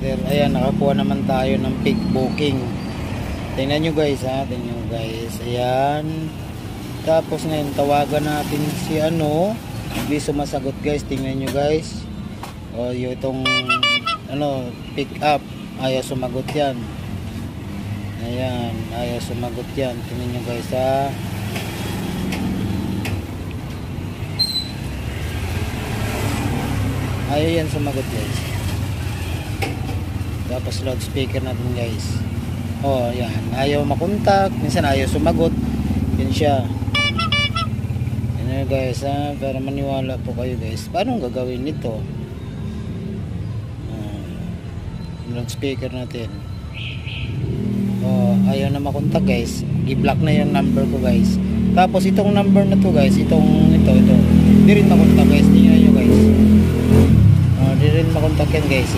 order. Ayan, nakakuha naman tayo ng pick booking. Tingnan nyo guys ha, tingnan nyo guys. Ayan. Tapos ngayon tawagan natin si ano, hindi sumasagot guys. Tingnan nyo guys. O yung itong ano, pick up, ayaw sumagot yan. Ayan, ayaw sumagot yan. Tingnan nyo guys ha. Ayaw yan sumagot guys. Tapos loudspeaker natin guys. Oh, yan. Ayaw makontak. Minsan ayaw sumagot. Yan siya. Yan guys ha. Para maniwala po kayo guys. Paano gagawin nito? Loudspeaker natin. Oh, ayaw na makontak guys. I-block na yung number ko guys. Tapos itong number na to guys. Ito. Hindi rin makontak guys. Tingnan nyo guys. Hindi rin makontak yan guys.